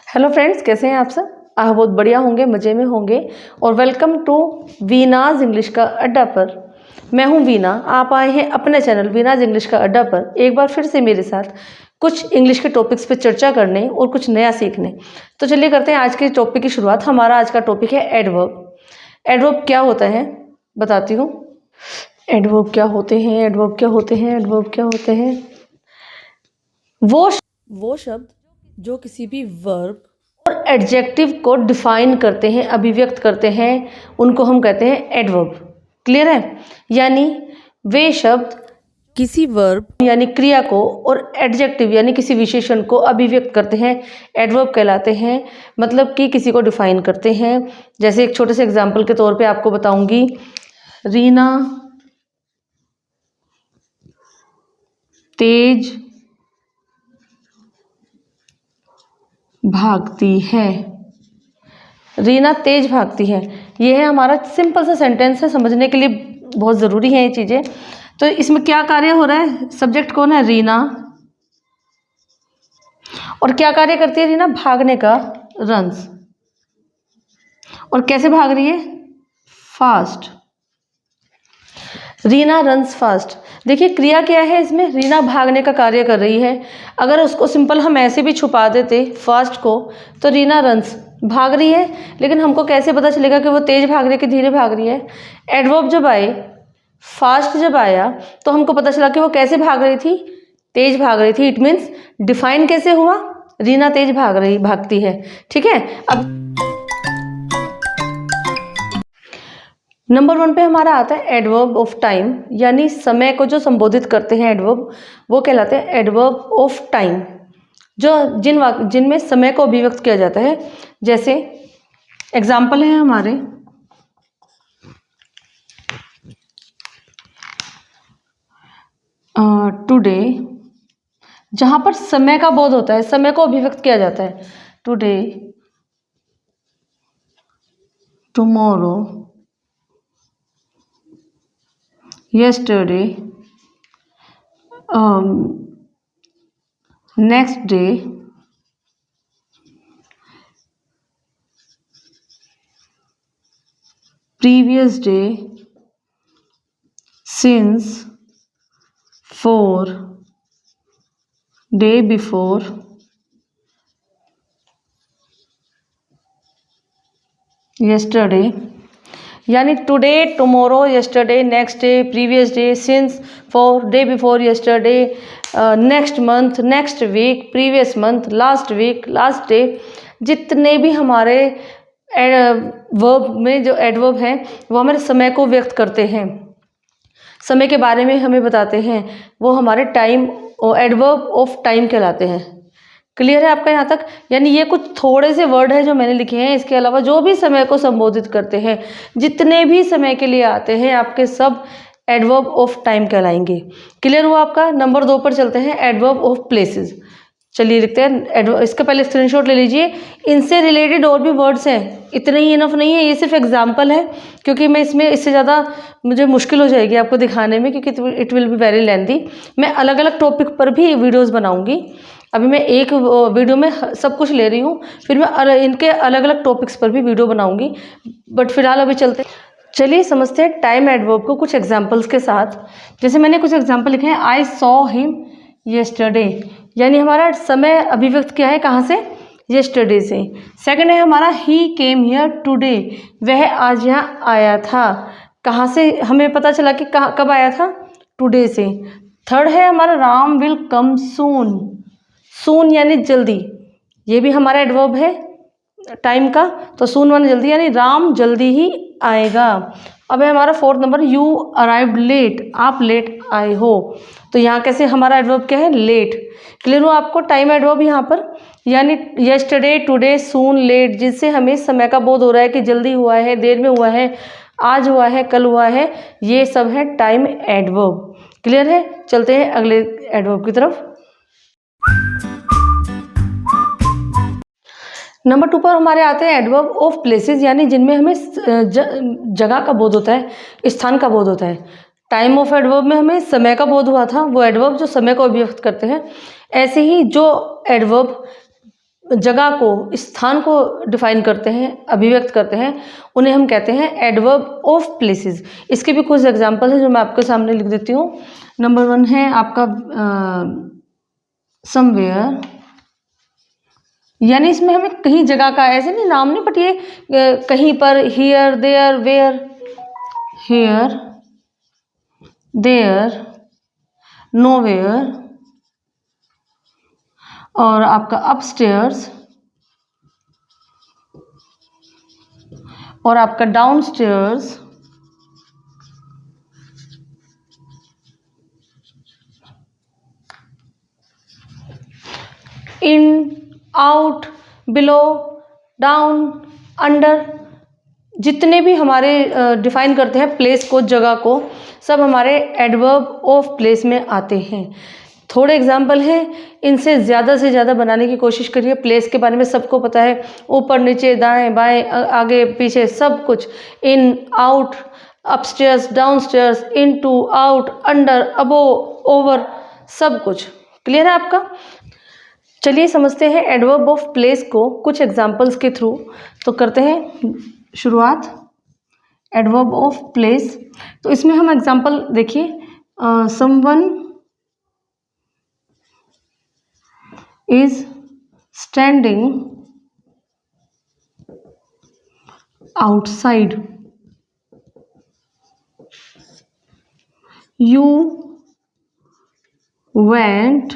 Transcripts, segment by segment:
Hello friends, कैसे हैं आप सब। आप बहुत बढ़िया होंगे, मज़े में होंगे। और वेलकम टू वीनाज इंग्लिश का अड्डा पर। मैं हूं वीना। आप आए हैं अपने चैनल वीनाज इंग्लिश का अड्डा पर एक बार फिर से मेरे साथ कुछ इंग्लिश के टॉपिक्स पे चर्चा करने और कुछ नया सीखने। तो चलिए करते हैं आज के टॉपिक की शुरुआत। हमारा आज का टॉपिक है एडवर्ब। एडवर्ब क्या होता है बताती हूँ। एडवर्ब क्या होते हैं, एडवर्ब क्या होते हैं, एडवर्ब क्या होते हैं। वो शब्द जो किसी भी वर्ब और एडजेक्टिव को डिफाइन करते हैं, अभिव्यक्त करते हैं, उनको हम कहते हैं एडवर्ब। क्लियर है। यानी वे शब्द किसी वर्ब यानी क्रिया को और एडजेक्टिव यानी किसी विशेषण को अभिव्यक्त करते हैं, एडवर्ब कहलाते हैं। मतलब कि किसी को डिफाइन करते हैं। जैसे एक छोटे से एग्जाम्पल के तौर पे आपको बताऊंगी। रीना तेज भागती है। रीना तेज भागती है, यह है हमारा सिंपल सा सेंटेंस है। समझने के लिए बहुत ज़रूरी है ये चीज़ें। तो इसमें क्या कार्य हो रहा है, सब्जेक्ट कौन है, रीना। और क्या कार्य करती है रीना, भागने का, रन्स। और कैसे भाग रही है, फास्ट। Reena runs fast. देखिए क्रिया क्या है इसमें, रीना भागने का कार्य कर रही है। अगर उसको सिंपल हम ऐसे भी छुपा देते फास्ट को, तो रीना रन्स भाग रही है, लेकिन हमको कैसे पता चलेगा कि वो तेज भाग रही है कि धीरे भाग रही है। एडवर्ब जब आए, फास्ट जब आया, तो हमको पता चला कि वो कैसे भाग रही थी, तेज भाग रही थी। इट मीन्स डिफाइन कैसे हुआ, रीना तेज भागती है। ठीक है। अब नंबर 1 पे हमारा आता है एडवर्ब ऑफ टाइम, यानी समय को जो संबोधित करते हैं एडवर्ब, वो कहलाते हैं एडवर्ब ऑफ टाइम। जो जिनमें समय को अभिव्यक्त किया जाता है। जैसे एग्जाम्पल है हमारे, टुडे, जहां पर समय का बोध होता है, समय को अभिव्यक्त किया जाता है। Today, tomorrow, yesterday, next day, previous day, since, for, day before, yesterday। यानी today, tomorrow, yesterday, next day, previous day, since, for, day before yesterday, next month, next week, previous month, last week, last day. जितने भी हमारे verb में जो adverb हैं, वो हमारे समय को व्यक्त करते हैं, समय के बारे में हमें बताते हैं। वो हमारे टाइम और एडवर्ब ऑफ टाइम कहलाते हैं। क्लियर है आपका यहाँ तक। यानी ये कुछ थोड़े से वर्ड है जो मैंने लिखे हैं। इसके अलावा जो भी समय को संबोधित करते हैं, जितने भी समय के लिए आते हैं, आपके सब एडवर्ब ऑफ टाइम कहलाएंगे। क्लियर हुआ आपका। नंबर 2 पर चलते हैं, एडवर्ब ऑफ प्लेसेस। चलिए लिखते हैं। इसका पहले स्क्रीनशॉट ले लीजिए। इनसे रिलेटेड और भी वर्ड्स हैं, इतने ही इनफ नहीं है, ये सिर्फ एग्जाम्पल है, क्योंकि मैं इसमें इससे ज़्यादा मुझे मुश्किल हो जाएगी आपको दिखाने में, क्योंकि it will be very lengthy. मैं अलग अलग टॉपिक पर भी वीडियोज़ बनाऊँगी। अभी मैं एक वीडियो में सब कुछ ले रही हूँ, फिर मैं इनके अलग अलग टॉपिक्स पर भी वीडियो बनाऊँगी। बट फिलहाल अभी चलते, चलिए समझते हैं टाइम एडवर्ब को कुछ एग्जाम्पल्स के साथ। जैसे मैंने कुछ एग्जाम्पल लिखे हैं। आई सॉ हिम येस्टरडे, यानी हमारा समय अभिव्यक्त किया है कहाँ से, येस्टरडे से। सेकंड है हमारा ही केम हियर टुडे, वह आज यहाँ आया था। कहाँ से हमें पता चला कि कब आया था, टुडे से। थर्ड है हमारा राम विल कम सून, सून यानी जल्दी, ये भी हमारा एडवर्ब है टाइम का। तो सून माने जल्दी, यानी राम जल्दी ही आएगा। अब है हमारा 4th number, you arrived late, आप लेट आए हो। तो यहाँ कैसे हमारा एडवर्ब क्या है, लेट। क्लियर हो आपको। टाइम एडवर्ब यहाँ पर, यानी यस्टरडे, टुडे, सून, लेट, जिससे हमें समय का बोध हो रहा है कि जल्दी हुआ है, देर में हुआ है, आज हुआ है, कल हुआ है, ये सब है टाइम एडवर्ब। क्लियर है। चलते हैं अगले एडवर्ब की तरफ। नंबर 2 पर हमारे आते हैं एडवर्ब ऑफ प्लेसेस, यानी जिनमें हमें जगह का बोध होता है, स्थान का बोध होता है। टाइम ऑफ एडवर्ब में हमें समय का बोध हुआ था, वो एडवर्ब जो समय को अभिव्यक्त करते हैं। ऐसे ही जो एडवर्ब जगह को, स्थान को डिफाइन करते हैं, अभिव्यक्त करते हैं, उन्हें हम कहते हैं एडवर्ब ऑफ प्लेसेस। इसके भी कुछ एग्जांपल हैं जो मैं आपके सामने लिख देती हूँ। नंबर 1 है आपका समवेयर, यानी इसमें हमें कहीं जगह का ऐसे नहीं नाम नहीं, बट ये कहीं पर, here, there, where, here, there, nowhere, और आपका अपस्टेयर्स, और आपका downstairs, in, out, below, down, under, जितने भी हमारे डिफाइन करते हैं प्लेस को, जगह को, सब हमारे एडवर्ब ऑफ प्लेस में आते हैं। थोड़े एग्जाम्पल हैं, इनसे ज़्यादा से ज़्यादा बनाने की कोशिश करिए। प्लेस के बारे में सबको पता है, ऊपर नीचे दाएं बाएं आगे पीछे सब कुछ, in, out, upstairs, downstairs, into, out, under, above, over, सब कुछ क्लियर है आपका। चलिए समझते हैं एडवर्ब ऑफ प्लेस को कुछ एग्जाम्पल्स के थ्रू। तो करते हैं शुरुआत एडवर्ब ऑफ प्लेस। तो इसमें हम एग्जाम्पल देखिए, someone is standing outside, you went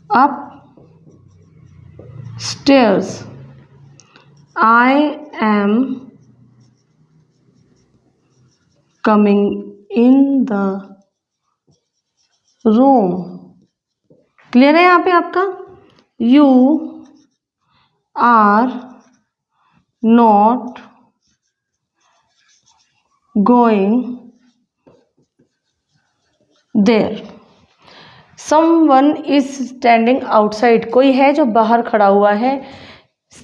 up stairs, I am coming in the room। Clear है यहाँ पे आपका। You are not going there. Someone is standing outside, कोई है जो बाहर खड़ा हुआ है।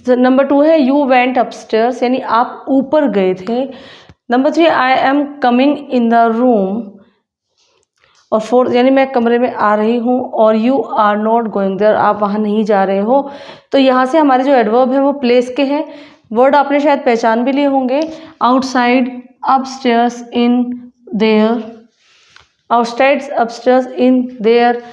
नंबर 2 है यू वेंट अपस्टेयर्स, यानी आप ऊपर गए थे। Number 3 I am coming in the room, और 4 यानी मैं कमरे में आ रही हूँ। और you are not going there, आप वहाँ नहीं जा रहे हो। तो यहाँ से हमारे जो एडवर्ब है वो प्लेस के हैं। वर्ड आपने शायद पहचान भी लिए होंगे, outside, upstairs, in, there, outside, upstairs, in, there,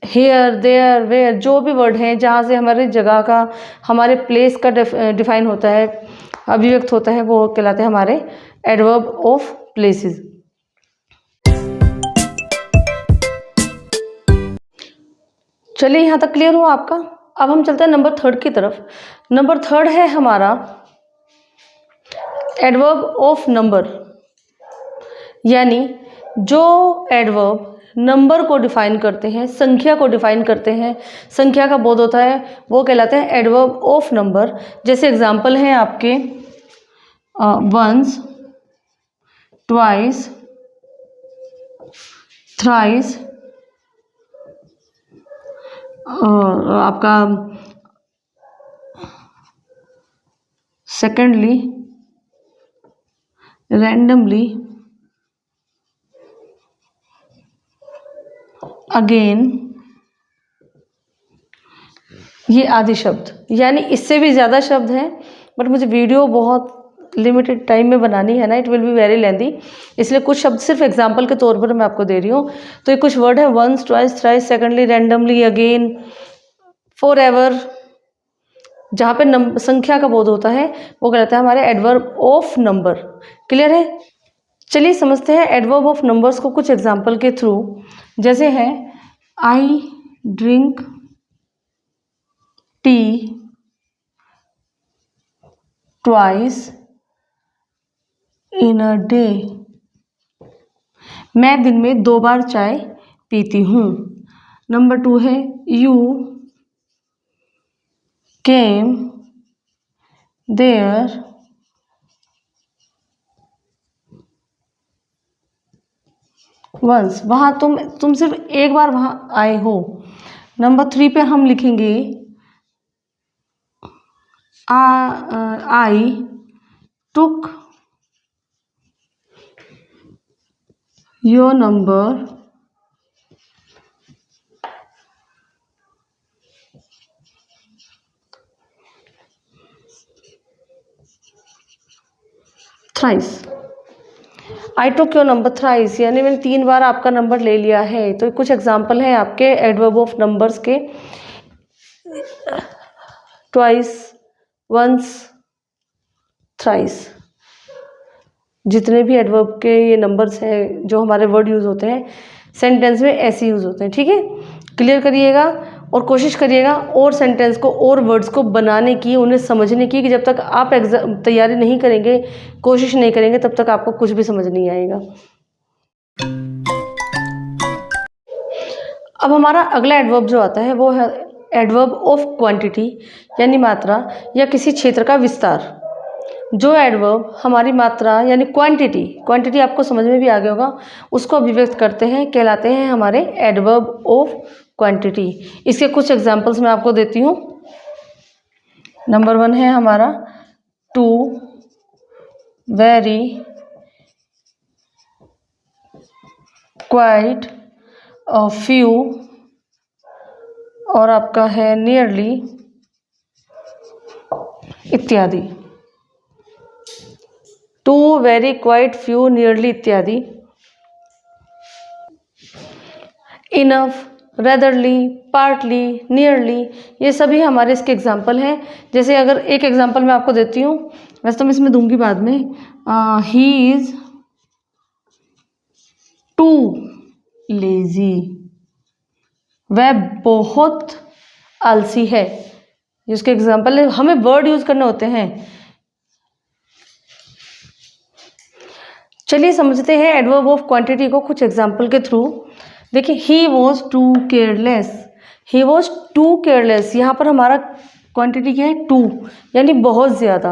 here, there, where, जो भी वर्ड हैं जहाँ से हमारी जगह का, हमारे प्लेस का डिफाइन होता है, अभिव्यक्त होता है, वो कहलाते हैं हमारे एडवर्ब ऑफ प्लेसेस। चलिए यहाँ तक क्लियर हुआ आपका। अब हम चलते हैं नंबर 3 की तरफ। नंबर 3 है हमारा एडवर्ब ऑफ नंबर, यानी जो एडवर्ब नंबर को डिफाइन करते हैं, संख्या को डिफाइन करते हैं, संख्या का बोध होता है, वो कहलाते हैं एडवर्ब ऑफ नंबर। जैसे एग्जाम्पल हैं आपके वंस, ट्वाइस, थ्राइस, और आपका सेकेंडली, रैंडमली, अगेन, ये आदि शब्द। यानी इससे भी ज़्यादा शब्द हैं, बट मुझे वीडियो बहुत लिमिटेड टाइम में बनानी है ना, it will be very lengthy, इसलिए कुछ शब्द सिर्फ एग्जांपल के तौर पर मैं आपको दे रही हूँ। तो ये कुछ वर्ड है, once, twice, thrice, secondly, randomly, again, for ever, जहाँ पे संख्या का बोध होता है वो कहलाता है हमारे एडवर्ब ऑफ नंबर। क्लियर है। चलिए समझते हैं एडवर्ब ऑफ नंबर्स को कुछ एग्जांपल के थ्रू। जैसे है I drink tea twice in a day, मैं दिन में 2 बार चाय पीती हूँ। नंबर 2 है यू केम देयर वंस, वहाँ तुम सिर्फ एक बार वहाँ आए हो। नंबर 3 पे हम लिखेंगे I took your number thrice. I took your number thrice, यानी मैंने 3 बार आपका नंबर ले लिया है। तो कुछ एग्जाम्पल हैं आपके एडवर्ब ऑफ नंबर्स के। Twice, once, thrice. जितने भी एडवर्ब के ये नंबर्स हैं जो हमारे वर्ड यूज़ होते हैं सेंटेंस में, ऐसे यूज़ होते हैं। ठीक है, क्लियर करिएगा और कोशिश करिएगा और सेंटेंस को और वर्ड्स को बनाने की, उन्हें समझने की, कि जब तक आप एग्जाम तैयारी नहीं करेंगे, कोशिश नहीं करेंगे, तब तक आपको कुछ भी समझ नहीं आएगा। अब हमारा अगला एडवर्ब जो आता है वो है एडवर्ब ऑफ क्वांटिटी, यानी मात्रा या किसी क्षेत्र का विस्तार। जो एडवर्ब हमारी मात्रा यानी क्वांटिटी आपको समझ में भी आ गया होगा, उसको अभिव्यक्त करते हैं, कहलाते हैं हमारे एडवर्ब ऑफ क्वांटिटी। इसके कुछ एग्जांपल्स मैं आपको देती हूँ। नंबर 1 है हमारा टू, वेरी, क्वाइट, फ्यू, और आपका है नियरली इत्यादि। Too, very, quite, few, nearly इत्यादि। इनफ, रेदरली, पार्टली, नियरली, ये सभी हमारे इसके एग्जाम्पल हैं। जैसे अगर एक एग्जाम्पल मैं आपको देती हूँ, वैसे तो मैं इसमें दूंगी बाद में। ही इज टू लेजी, वह बहुत आलसी है। जिसके एग्जाम्पल है, हमें वर्ड यूज करने होते हैं। चलिए समझते हैं एडवर्ब ऑफ क्वांटिटी को कुछ एग्जाम्पल के थ्रू। देखिए, he was too careless, he was too careless, यहाँ पर हमारा क्वांटिटी क्या है? टू, यानी बहुत ज़्यादा।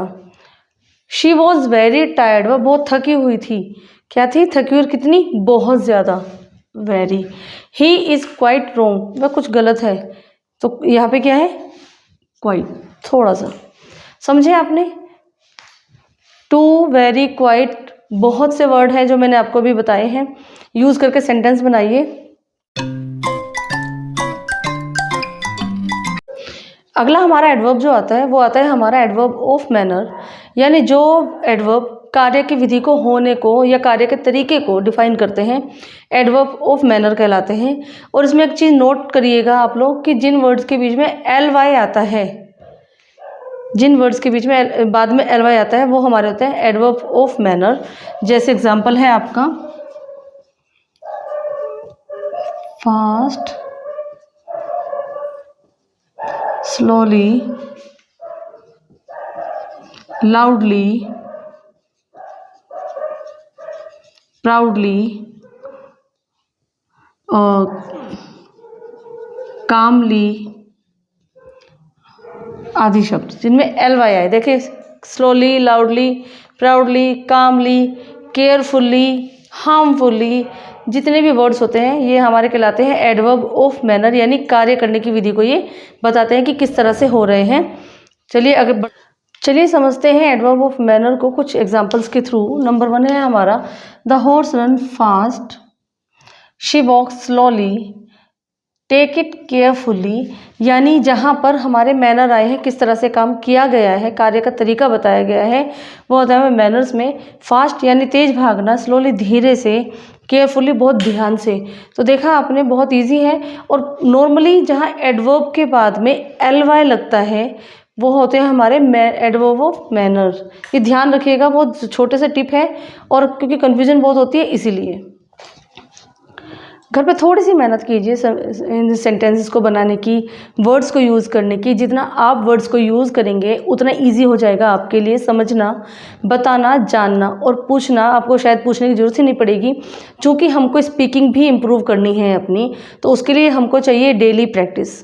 शी वॉज वेरी टायर्ड, वह बहुत थकी हुई थी। क्या थी? थकी हुई, कितनी? बहुत ज़्यादा, very. He is quite wrong, वह कुछ गलत है। तो यहाँ पे क्या है? क्वाइट, थोड़ा सा समझे आपने। टू, वेरी, क्वाइट, बहुत से वर्ड हैं जो मैंने आपको भी बताए हैं, यूज़ करके सेंटेंस बनाइए। अगला हमारा एडवर्ब जो आता है वो आता है हमारा एडवर्ब ऑफ मैनर, यानी जो एडवर्ब कार्य की विधि को, होने को या कार्य के तरीके को डिफाइन करते हैं, एडवर्ब ऑफ मैनर कहलाते हैं। और इसमें एक चीज़ नोट करिएगा आप लोग कि जिन वर्ड्स के बीच में एल वाई आता है, जिन वर्ड्स के बीच में बाद में एल वाई आता है, वो हमारे होते हैं एडवर्ब ऑफ मैनर। जैसे एग्जांपल है आपका फास्ट, स्लोली, लाउडली, प्राउडली, कामली आदि शब्द जिनमें एल वाई आए। देखिए, स्लोली, लाउडली, प्राउडली, कामली, केयरफुल्ली, हार्मफुल्ली, जितने भी वर्ड्स होते हैं ये हमारे कहलाते हैं एडवर्ब ऑफ मैनर, यानी कार्य करने की विधि को ये बताते हैं कि किस तरह से हो रहे हैं। चलिए समझते हैं एडवर्ब ऑफ मैनर को कुछ एग्जांपल्स के थ्रू। नंबर 1 है हमारा the horse run fast, she walk slowly, take it carefully, यानी जहाँ पर हमारे मैनर आए हैं, किस तरह से काम किया गया है, कार्य का तरीका बताया गया है, वो होता है मैनर्स में। फास्ट यानी तेज भागना, स्लोली धीरे से, केयरफुली बहुत ध्यान से। तो देखा आपने, बहुत इजी है। और नॉर्मली जहाँ एडवर्ब के बाद में एल वाई लगता है वो होते हैं हमारे एडवर्ब ऑफ मैनर। ये ध्यान रखिएगा, बहुत छोटे से टिप है, और क्योंकि कन्फ्यूजन बहुत होती है इसीलिए। घर पे थोड़ी सी मेहनत कीजिए इन सेंटेंसेस को बनाने की, वर्ड्स को यूज़ करने की। जितना आप वर्ड्स को यूज़ करेंगे उतना इजी हो जाएगा आपके लिए समझना, बताना, जानना और पूछना। आपको शायद पूछने की ज़रूरत ही नहीं पड़ेगी, क्योंकि हमको स्पीकिंग भी इम्प्रूव करनी है अपनी, तो उसके लिए हमको चाहिए daily practice.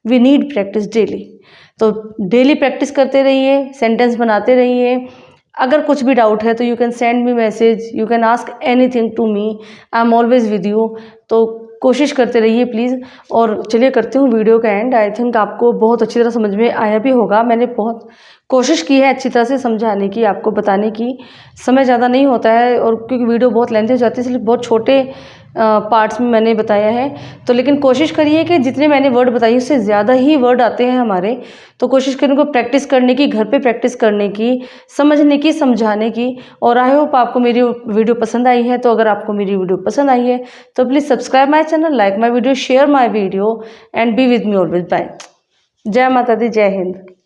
We need practice daily. तो डेली प्रैक्टिस करते रहिए, सेंटेंस बनाते रहिए। अगर कुछ भी डाउट है तो you can send me message, you can ask anything to me, I am always with you. तो कोशिश करते रहिए प्लीज़। और चलिए करती हूँ वीडियो का एंड। आई थिंक आपको बहुत अच्छी तरह समझ में आया भी होगा। मैंने बहुत कोशिश की है अच्छी तरह से समझाने की, आपको बताने की। समय ज़्यादा नहीं होता है और क्योंकि वीडियो बहुत लेंथी हो जाती है, इसलिए बहुत छोटे पार्ट्स में मैंने बताया है। तो लेकिन कोशिश करिए कि जितने मैंने वर्ड बताए उससे ज़्यादा ही वर्ड आते हैं हमारे, तो कोशिश करें उनको प्रैक्टिस करने की, घर पे प्रैक्टिस करने की, समझने की, समझाने की। और आई होप आपको मेरी वीडियो पसंद आई है। तो अगर आपको मेरी वीडियो पसंद आई है तो please subscribe my channel, like my video, share my video and be with me always. Bye. जय माता दी, जय हिंद।